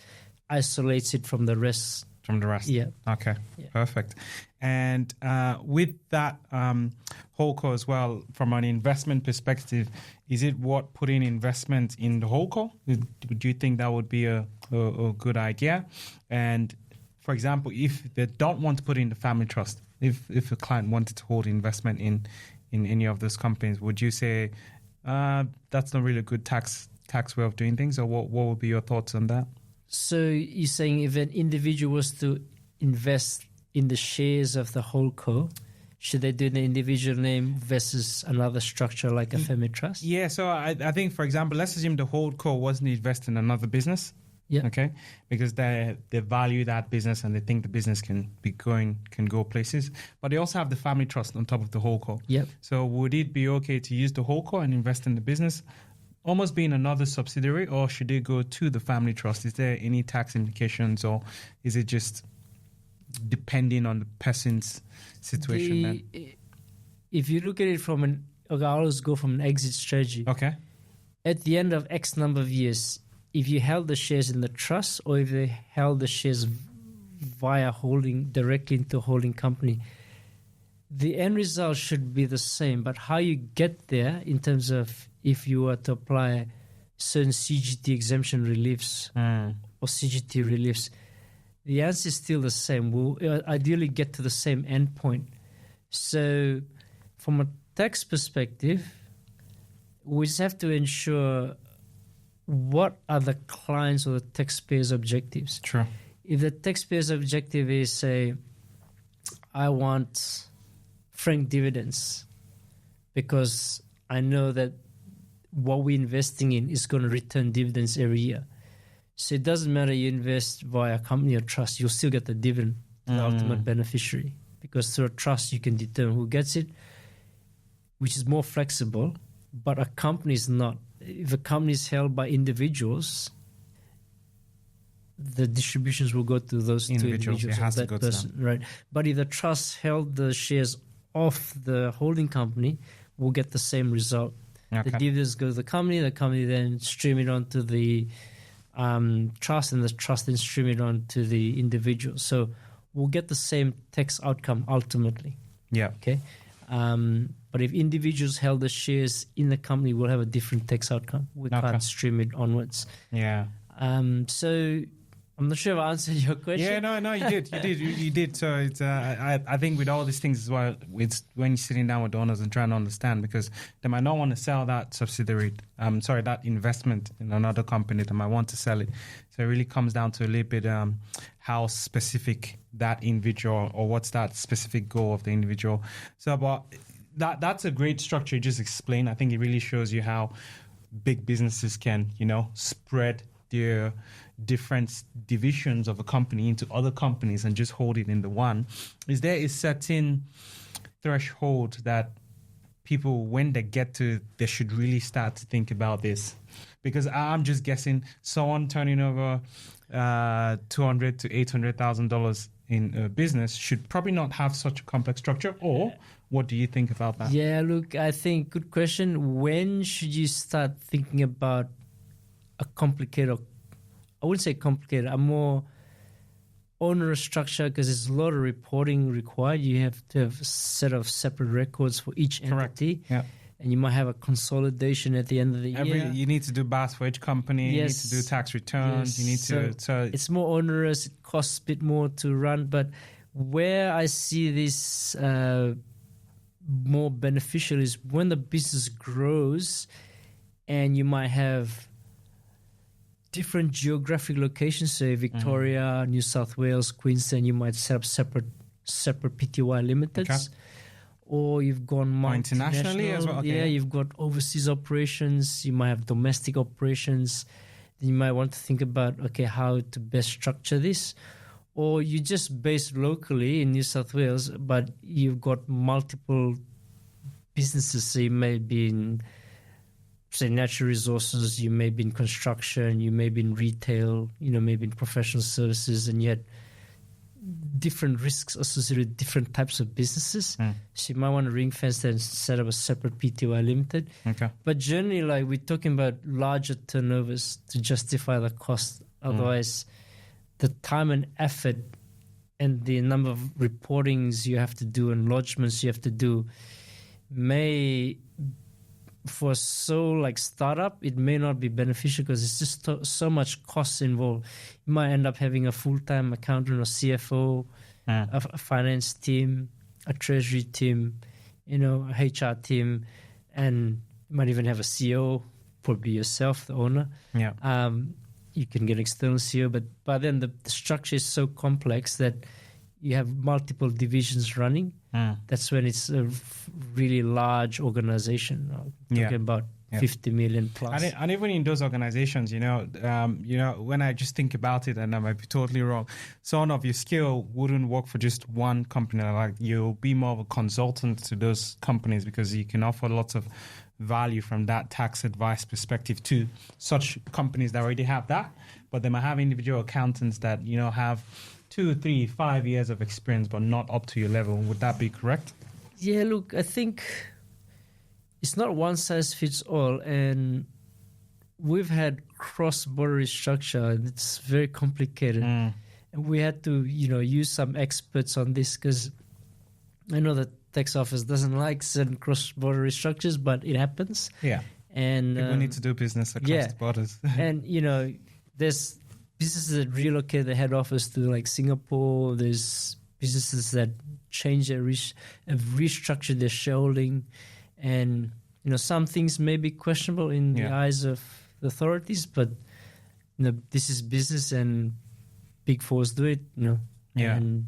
B: isolates it from the rest. Yeah.
A: Okay. Yeah. Perfect. And with that holdco as well, from an investment perspective, is it worth putting investment in the holdco? Do you think that would be a good idea? And for example, if they don't want to put in the family trust, if a client wanted to hold investment in any of those companies, would you say that's not really a good tax way of doing things? Or what would be your thoughts on that?
B: So you're saying if an individual was to invest in the shares of the holdco, should they do the individual name versus another structure like a family trust?
A: Yeah, so I think, for example, let's assume the holdco wasn't investing in another business.
B: Yeah.
A: Okay. Because they value that business and they think the business can go places. But they also have the family trust on top of the holdco.
B: Yep.
A: So would it be okay to use the holdco and invest in the business, almost being another subsidiary, or should they go to the family trust? Is there any tax implications, or is it just depending on the person's situation?
B: If you look at it from I always go from an exit strategy.
A: Okay.
B: At the end of X number of years, if you held the shares in the trust or if they held the shares via holding directly into a holding company, the end result should be the same. But how you get there in terms of if you were to apply certain CGT exemption reliefs or CGT reliefs, the answer is still the same. We'll ideally get to the same endpoint. So from a tax perspective, we just have to ensure what are the clients or the taxpayer's objectives.
A: True.
B: If the taxpayer's objective is, say, I want frank dividends because I know that what we're investing in is going to return dividends every year. So it doesn't matter you invest via a company or trust, you'll still get the dividend to the ultimate beneficiary, because through a trust you can determine who gets it, which is more flexible, but a company is not. If a company is held by individuals, the distributions will go to those two individuals.
A: It has
B: that
A: to go
B: person,
A: to them.
B: right? But if the trust held the shares of the holding company, we'll get the same result.
A: Okay.
B: The dividends go to the company then stream it onto the trust, and the trust then stream it onto the individual. So we'll get the same tax outcome ultimately.
A: Yeah.
B: Okay. But if individuals held the shares in the company, we'll have a different tax outcome. We can't stream it onwards.
A: Yeah.
B: So I'm not sure if I answered your question.
A: Yeah, no, you did. So it's, I think with all these things as well, it's when you're sitting down with the owners and trying to understand, because they might not want to sell that subsidiary, that investment in another company. They might want to sell it. So it really comes down to a little bit how specific that individual, or what's that specific goal of the individual. So, but that's a great structure you just explained. I think it really shows you how big businesses can, spread their different divisions of a company into other companies and just hold it in the one. Is there a certain threshold that people, when they get to, they should really start to think about this? Because I'm just guessing someone turning over $200,000 to $800,000 in a business should probably not have such a complex structure. Or what do you think about that?
B: Yeah, look, I think good question. When should you start thinking about a complicated, I wouldn't say complicated, a more onerous structure, because there's a lot of reporting required. You have to have a set of separate records for each entity.
A: Yeah.
B: And you might have a consolidation at the end of the year.
A: You need to do BAS for each company.
B: Yes.
A: You need to do tax returns.
B: Yes.
A: You need to. So
B: it's more onerous. It costs a bit more to run. But where I see this more beneficial is when the business grows, and you might have different geographic locations. So Victoria, New South Wales, Queensland, you might set up separate PTY limiteds.
A: Okay.
B: Or you've gone
A: internationally as well. Okay.
B: Yeah, you've got overseas operations. You might have domestic operations. Then you might want to think about, how to best structure this. Or you just based locally in New South Wales, but you've got multiple businesses. So you may be in, say, natural resources, you may be in construction, you may be in retail, maybe in professional services, and you had different risks associated with different types of businesses. So you might want to ring fence that and set up a separate PTY limited.
A: Okay.
B: But generally, we're talking about larger turnovers to justify the cost. Otherwise, the time and effort and the number of reportings you have to do and lodgements you have to do may, for startup, it may not be beneficial because it's just so much costs involved. You might end up having a full-time accountant or CFO, a finance team, a treasury team, a HR team, and you might even have a CEO, probably yourself, the owner.
A: Yeah.
B: You can get external CEO, but by then the structure is so complex that you have multiple divisions running. That's when it's a really large organization. Talking about 50 million plus.
A: And even in those organizations, when I just think about it, and I might be totally wrong, someone of your skill wouldn't work for just one company. Like, you'll be more of a consultant to those companies because you can offer lots of value from that tax advice perspective to such companies that already have that. But they might have individual accountants that, have 2, 3, 5 years of experience, but not up to your level. Would that be correct?
B: Yeah, look, I think it's not one size fits all, and we've had cross-border restructure, and it's very complicated. And we had to, use some experts on this, because I know that tax office doesn't like certain cross-border restructures, but it happens.
A: Yeah.
B: And
A: people need to do business across the borders.
B: And, there's businesses that relocate the head office to like Singapore. There's businesses that change have restructured their shareholding. And, some things may be questionable in the eyes of the authorities, but, this is business and Big Fours do it, and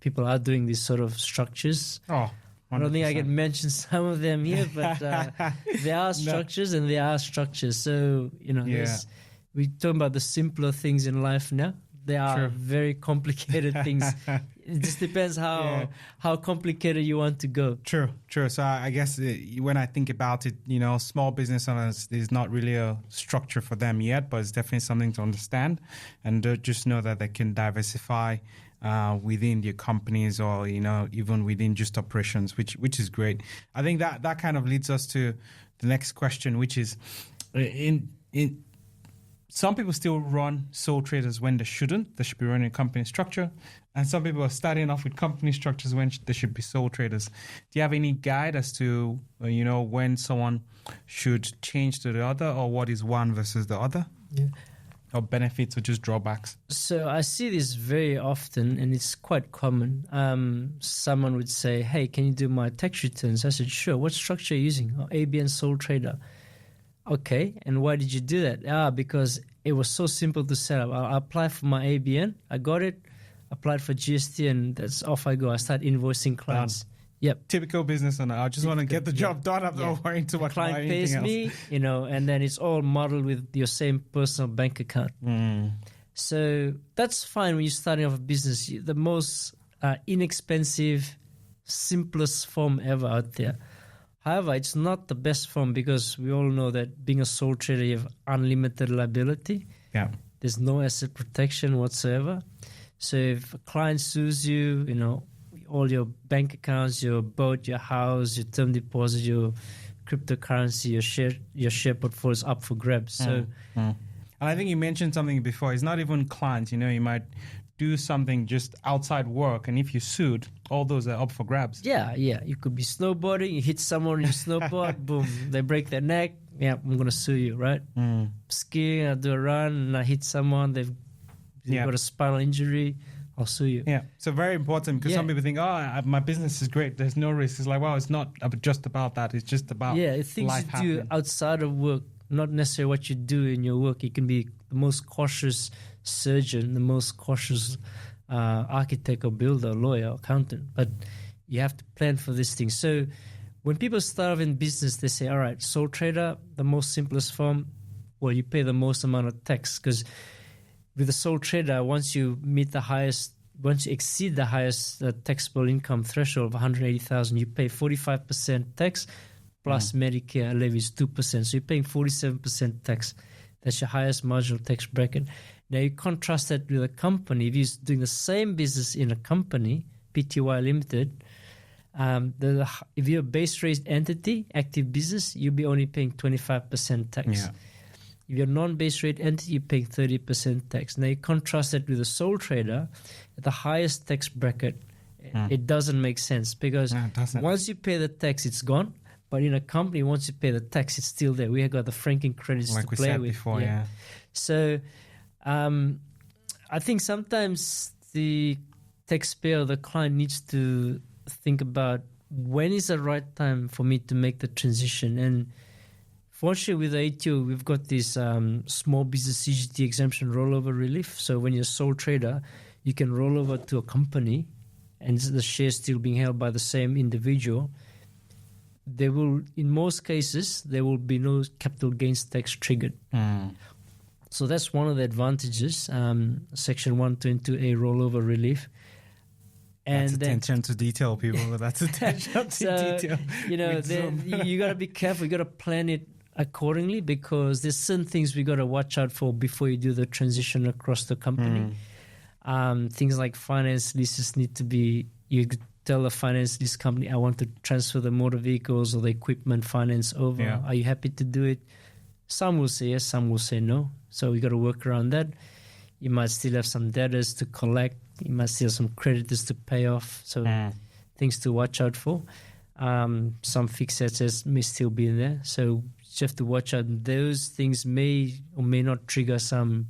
B: people are doing these sort of structures.
A: Oh, 100%.
B: I don't think I can mention some of them here, but there are structures and there are structures. So, we're talking about the simpler things in life now. There are very complicated things. It just depends how complicated you want to go.
A: True. So I guess when I think about it, small business owners, there's not really a structure for them yet, but it's definitely something to understand. And just know that they can diversify within their companies or, even within just operations, which is great. I think that kind of leads us to the next question, which is in some people still run sole traders when they shouldn't. They should be running a company structure. And some people are starting off with company structures when they should be sole traders. Do you have any guide as to, when someone should change to the other, or what is one versus the other?
B: Yeah.
A: Or benefits or just drawbacks?
B: So I see this very often, and it's quite common. Someone would say, hey, can you do my tax returns? I said, sure. What structure are you using? Oh, ABN sole trader. Okay, and why did you do that? Because it was so simple to set up. I applied for my ABN, I got it, applied for GST, and that's off I go. I start invoicing clients. Yep.
A: Typical business owner. I just want to get the job done. I'm not worrying too much about anything else.
B: The client pays me, and then it's all modeled with your same personal bank account. So that's fine when you're starting off a business. The most inexpensive, simplest form ever out there. However, it's not the best form, because we all know that being a sole trader, you have unlimited liability.
A: Yeah.
B: There's no asset protection whatsoever. So if a client sues you, all your bank accounts, your boat, your house, your term deposit, your cryptocurrency, your share portfolio is up for grabs. So,
A: and I think you mentioned something before. It's not even clients. You might do something just outside work, and if you sued, all those are up for grabs.
B: Yeah. You could be snowboarding, you hit someone on your snowboard, boom, they break their neck. Yeah, I'm going to sue you, right? Skiing, I do a run, and I hit someone, they've got a spinal injury, I'll sue you. Yeah,
A: so very important, because some people think, my business is great, there's no risk. It's like, well, it's not just about that, it's just about
B: things
A: life
B: you
A: happening.
B: do outside of work, not necessarily what you do in your work. You can be the most cautious surgeon, the most cautious architect or builder, lawyer, accountant, but you have to plan for these things. So when people start off in business, they say, all right, sole trader, the most simplest form, well, you pay the most amount of tax, because with a sole trader, once you exceed the highest taxable income threshold of 180,000, you pay 45% tax plus Medicare levies 2%. So you're paying 47% tax. That's your highest marginal tax bracket. Now you contrast that with a company. If you're doing the same business in a company, PTY Limited, if you're a base rate entity, active business, you'll be only paying 25% tax.
A: Yeah.
B: If you're a non-base rate entity, you're paying 30% tax. Now you contrast that with a sole trader at the highest tax bracket. It doesn't make sense, because once you pay the tax, it's gone. But in a company, once you pay the tax, it's still there. We have got the franking credits
A: like
B: to play with.
A: Like we said before, yeah.
B: So I think sometimes the taxpayer or the client needs to think about, when is the right time for me to make the transition? And fortunately, with the ATO, we've got this small business CGT exemption rollover relief. So when you're a sole trader, you can roll over to a company, and the shares still being held by the same individual. There will, in most cases, there will be no capital gains tax triggered. So that's one of the advantages, Section 122A rollover relief.
A: And that's attention to detail, people. That's attention to detail.
B: You got to be careful. You got to plan it accordingly, because there's certain things we got to watch out for before you do the transition across the company. Things like finance leases need to be, you could tell a finance lease company, I want to transfer the motor vehicles or the equipment finance over.
A: Yeah.
B: Are you happy to do it? Some will say yes, some will say no. So we got to work around that. You might still have some debtors to collect. You might still have some creditors to pay off. So things to watch out for. Some fixed assets may still be in there. So you have to watch out. Those things may or may not trigger some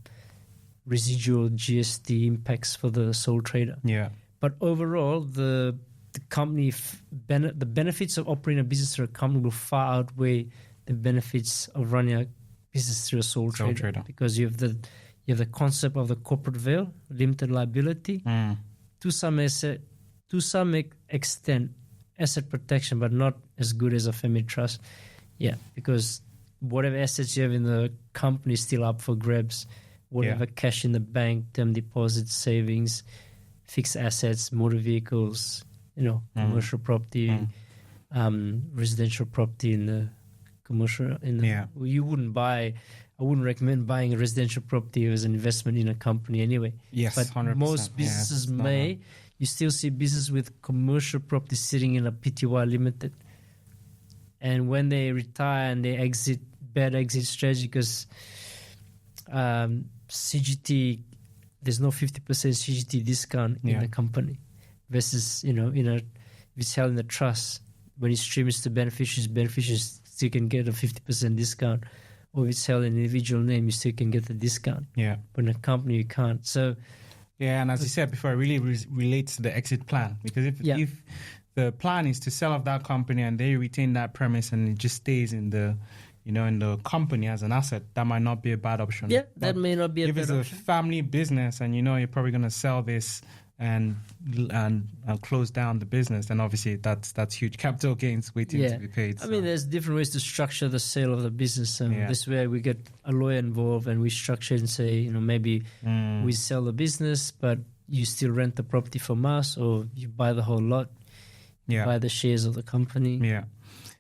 B: residual GST impacts for the sole trader.
A: Yeah.
B: But overall, the company, the benefits of operating a business through a company will far outweigh the benefits of running a business through a sole trader. Because you have the concept of the corporate veil, limited liability, to some extent, asset protection, but not as good as a family trust. Yeah, because whatever assets you have in the company is still up for grabs. Whatever cash in the bank, term deposits, savings, fixed assets, motor vehicles, commercial property, residential property in the commercial. You wouldn't buy. I wouldn't recommend buying a residential property as an investment in a company anyway.
A: Yes,
B: but
A: 100%.
B: most businesses may. You still see business with commercial property sitting in a PTY limited, and when they retire and they exit, bad exit strategy because CGT, there's no 50% CGT discount in the company versus, if it's held in the trust, when you stream it to beneficiaries still can get a 50% discount. Or if it's held in an individual name, you still can get the discount.
A: Yeah.
B: But in a company, you can't. So,
A: yeah, and as you said before, it really relates to the exit plan. Because if the plan is to sell off that company and they retain that premise and it just stays in the in the company as an asset, that might not be a bad option.
B: Yeah, that may not be a bad option.
A: If it's a family business and you're probably going to sell this and close down the business, then obviously that's huge capital gains waiting to be paid.
B: I mean, there's different ways to structure the sale of the business. This way we get a lawyer involved and we structure it and say, maybe we sell the business, but you still rent the property from us, or you buy the whole lot, buy the shares of the company.
A: Yeah.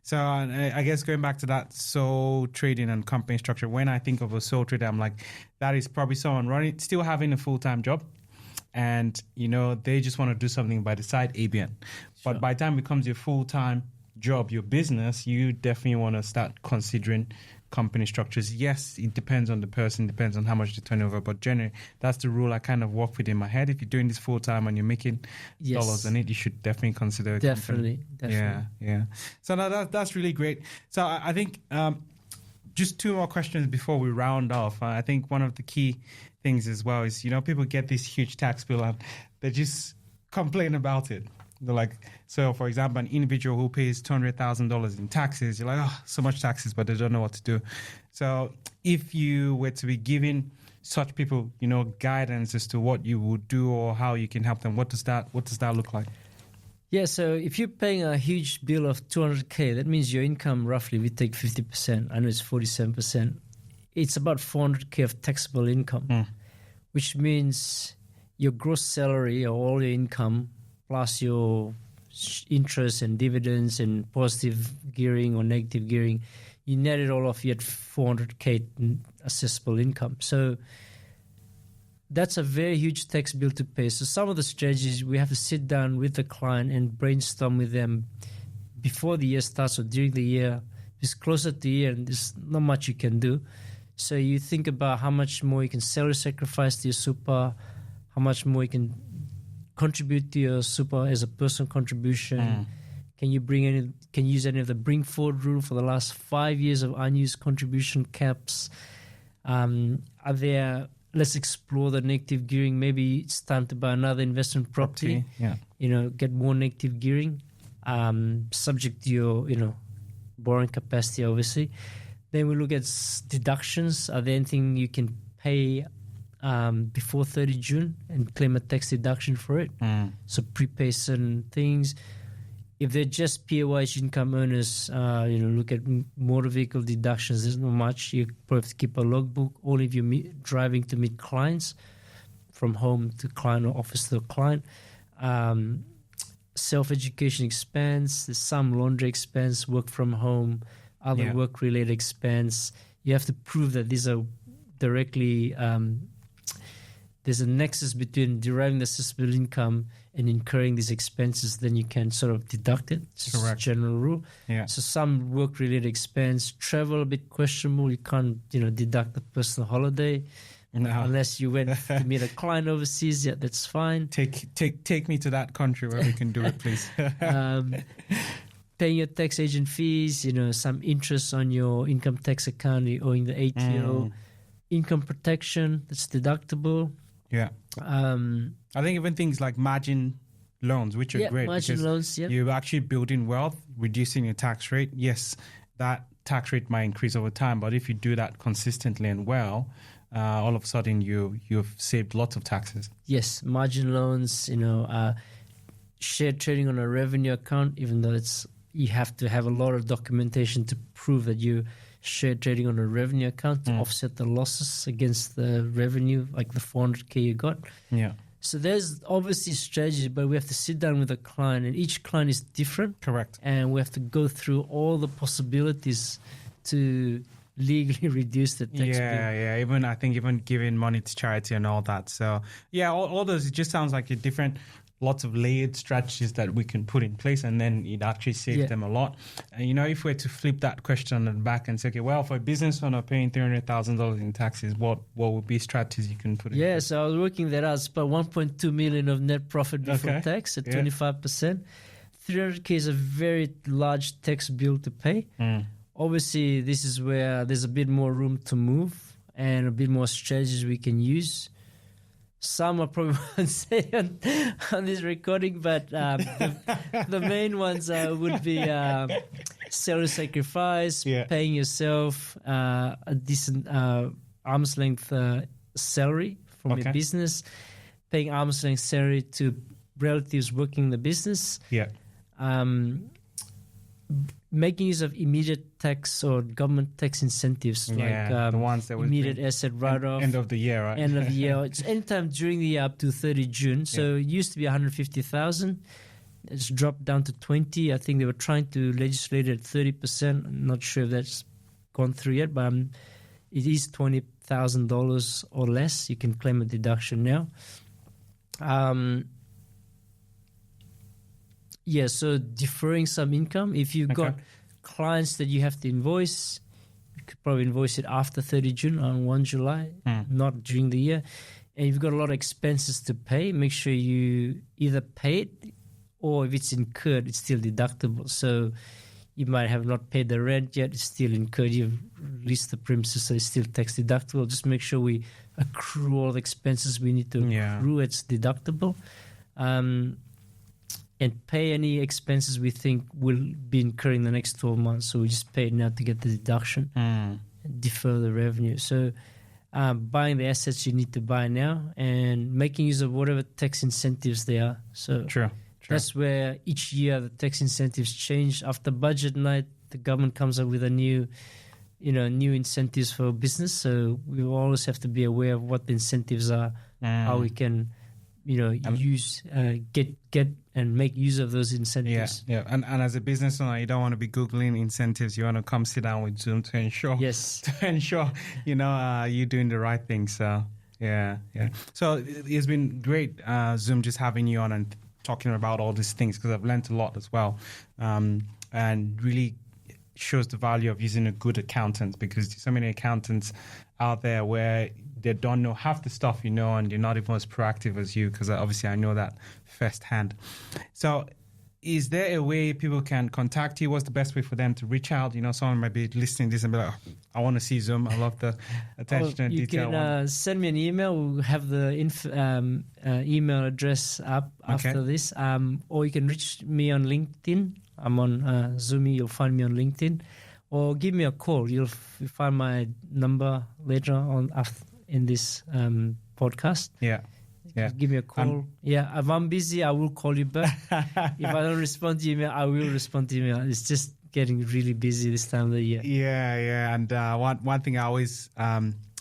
A: So I guess going back to that sole trading and company structure, when I think of a sole trader, I'm like, that is probably someone still having a full-time job. And, they just want to do something by the side, ABN. But by the time it becomes your full-time job, your business, you definitely want to start considering company structures. Yes, it depends on the person, depends on how much they turn over. But generally, that's the rule I kind of work with in my head. If you're doing this full-time and you're making dollars on it, you should definitely consider it.
B: Definitely.
A: Yeah. So that's really great. So I think just two more questions before we round off. I think one of the key things as well is, people get this huge tax bill and they just complain about it. They're like, so for example, an individual who pays $200,000 in taxes, you're like, oh, so much taxes, but they don't know what to do. So if you were to be giving such people, guidance as to what you would do or how you can help them, what does that look like?
B: Yeah, so if you're paying a huge bill of $200K, that means your income roughly, we take 50%. I know it's 47%. It's about $400K of taxable income, which means your gross salary or all your income plus your interest and dividends and positive gearing or negative gearing, you net it all off, you get $400K assessable income. So that's a very huge tax bill to pay. So some of the strategies, we have to sit down with the client and brainstorm with them before the year starts or during the year. It's closer to the year and there's not much you can do. So you think about how much more you can salary sacrifice to your super, how much more you can contribute to your super as a personal contribution. Can you use any of the bring forward rule for the last 5 years of unused contribution caps? Let's explore the negative gearing. Maybe it's time to buy another investment property. Get more negative gearing, subject to your, borrowing capacity, obviously. Then we look at deductions. Are there anything you can pay before 30 June and claim a tax deduction for it? So prepay certain things. If they're just PAYG income earners, look at motor vehicle deductions. There's not much. You probably have to keep a logbook. Only if you're driving to meet clients, from home to client or office to client. Self-education expense. There's some laundry expense, work from home, other work-related expense. You have to prove that these are directly there's a nexus between deriving the assessable income and incurring these expenses, then you can sort of deduct it. It's just a general rule.
A: Yeah.
B: So some work-related expense, travel a bit questionable. You can't, deduct the personal holiday unless you went to meet a client overseas. Yeah, that's fine.
A: Take me to that country where we can do it, please.
B: Paying your tax agent fees, some interest on your income tax account, you're owing the ATO. Income protection, that's deductible.
A: Yeah. I think even things like margin loans, which are great.
B: Margin loans,
A: you're actually building wealth, reducing your tax rate. Yes, that tax rate might increase over time, but if you do that consistently and well, all of a sudden you've saved lots of taxes.
B: Yes, margin loans, shared trading on a revenue account, even though you have to have a lot of documentation to prove that you shared trading on a revenue account to offset the losses against the revenue, like the 400K you got.
A: Yeah.
B: So there's obviously strategies, but we have to sit down with a client, and each client is different.
A: Correct.
B: And we have to go through all the possibilities to legally reduce the tax bill.
A: Yeah. Even giving money to charity and all that. So yeah, all those, it just sounds like a different, lots of layered strategies that we can put in place, and then it actually saves them a lot. And if we're to flip that question on the back and say, okay, well, for a business owner paying $300,000 in taxes, what would be strategies you can put in?
B: Yeah, so I was working that out. It's about 1.2 million of net profit before tax at 25%. 300K is a very large tax bill to pay. Obviously, this is where there's a bit more room to move and a bit more strategies we can use. Some I probably won't say on this recording, but the main ones would be salary sacrifice, paying yourself a decent arm's length salary from your business, paying arm's length salary to relatives working in the business.
A: Yeah.
B: Making use of immediate tax or government tax incentives, like
A: the ones that
B: immediate asset write-off.
A: End of the year, right?
B: End of the year. It's anytime during the year up to 30 June. So it used to be 150,000. It's dropped down to 20. I think they were trying to legislate it at 30%. I'm not sure if that's gone through yet, but it is $20,000 or less. You can claim a deduction now. So deferring some income. If you've got clients that you have to invoice, you could probably invoice it after 30 June on 1 July, not during the year. And you've got a lot of expenses to pay, make sure you either pay it, or if it's incurred, it's still deductible. So you might have not paid the rent yet, it's still incurred. You've leased the premises, so it's still tax deductible. Just make sure we accrue all the expenses we need to accrue. It's deductible. And pay any expenses we think will be incurring the next 12 months. So we just pay it now to get the deduction and defer the revenue. So buying the assets you need to buy now and making use of whatever tax incentives there are. So that's where each year the tax incentives change. After budget night, the government comes up with a new incentives for business. So we always have to be aware of what the incentives are, how we can use, get and make use of those incentives.
A: Yeah. And as a business owner, you don't want to be Googling incentives. You want to come sit down with Zhum to ensure, you're doing the right thing. So, yeah. So it's been great, Zhum, just having you on and talking about all these things, because I've learned a lot as well. And really shows the value of using a good accountant, because there's so many accountants out there where they don't know half the stuff and they're not even as proactive as you, because obviously I know that firsthand. So is there a way people can contact you? What's the best way for them to reach out? Someone might be listening to this and be like, I want to see Zhum. I love the attention and detail.
B: You can send me an email. We'll have the email address up after this. Or you can reach me on LinkedIn. I'm on Zhum Yee. You'll find me on LinkedIn. Or give me a call. You'll find my number later on in this podcast.
A: Yeah.
B: Give me a call. If I'm busy, I will call you back. If I don't respond to email, I will respond to email. It's just getting really busy this time of the year.
A: Yeah. And one thing I always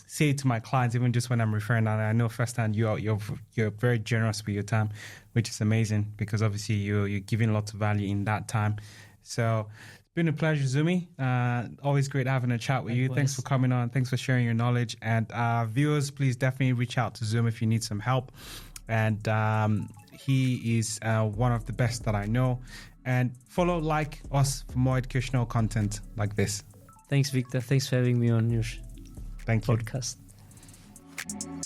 A: say to my clients, even just when I'm referring, and I know firsthand you're very generous with your time, which is amazing, because obviously you're giving lots of value in that time. So Been a pleasure, Zhum Yee. Always great having a chat with you. Thanks for coming on. Thanks for sharing your knowledge. And viewers, please definitely reach out to Zhum if you need some help. And he is one of the best that I know. And follow, like us for more educational content like this.
B: Thanks, Victor. Thanks for having me on your
A: podcast.
B: You.